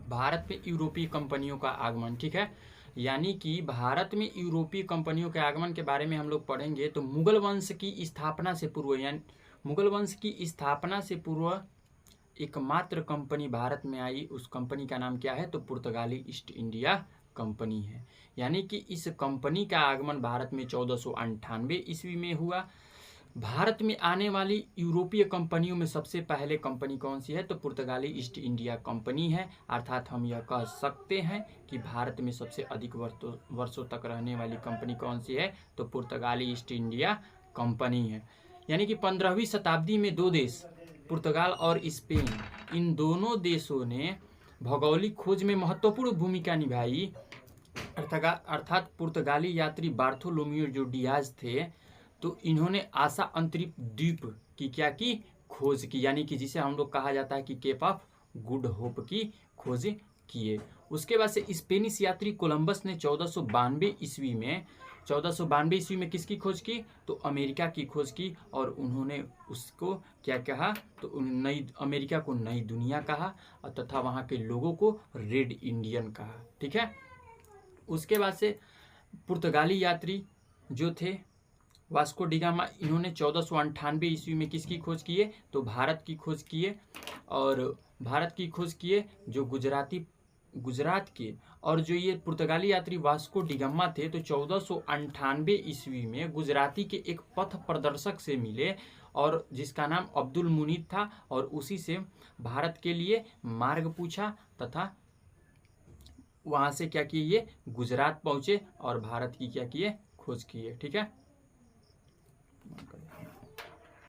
भारत में यूरोपीय कंपनियों का आगमन, ठीक है। यानी कि भारत में यूरोपीय कंपनियों के आगमन के बारे में हम लोग पढ़ेंगे तो मुगल वंश की स्थापना से पूर्व, यानी मुगल वंश की स्थापना से पूर्व एकमात्र कंपनी भारत में आई, उस कंपनी का नाम क्या है, तो पुर्तगाली ईस्ट इंडिया कंपनी है। यानी कि इस कंपनी का आगमन भारत में 1498 ईस्वी में हुआ। भारत में आने वाली यूरोपीय कंपनियों में सबसे पहले कंपनी कौन सी है, तो पुर्तगाली ईस्ट इंडिया कंपनी है। अर्थात हम यह कह सकते हैं कि भारत में सबसे अधिक वर्षों तक रहने वाली कंपनी कौन सी है, तो पुर्तगाली ईस्ट इंडिया कंपनी है। यानी कि 15वीं शताब्दी में दो देश, पुर्तगाल और स्पेन, इन दोनों देशों ने भौगोलिक खोज में महत्वपूर्ण भूमिका निभाई। अर्थात पुर्तगाली यात्री बार्थोलोमियो जो डियाज थे, तो इन्होंने आशा अंतरिक्ष द्वीप की क्या की, खोज की, यानी कि जिसे हम लोग कहा जाता है कि केप ऑफ गुड होप की खोज किए। उसके बाद से स्पेनिश यात्री कोलंबस ने 1492 ईस्वी में किसकी खोज की, तो अमेरिका की खोज की। और उन्होंने उसको क्या कहा, तो नई अमेरिका को नई दुनिया कहा तथा वहाँ के लोगों को रेड इंडियन कहा, ठीक है। उसके बाद से पुर्तगाली यात्री जो थे वास्को डी गामा, इन्होंने 1498 ईस्वी में किसकी खोज किए, तो भारत की खोज किए। और भारत की खोज किए जो गुजरात के, और जो ये पुर्तगाली यात्री वास्को डी गामा थे, तो 1498 ईस्वी में गुजराती के एक पथ प्रदर्शक से मिले और जिसका नाम अब्दुल मुनीद था, और उसी से भारत के लिए मार्ग पूछा तथा वहाँ से क्या किए, ये गुजरात पहुँचे और भारत की क्या किए, खोज किए, ठीक है।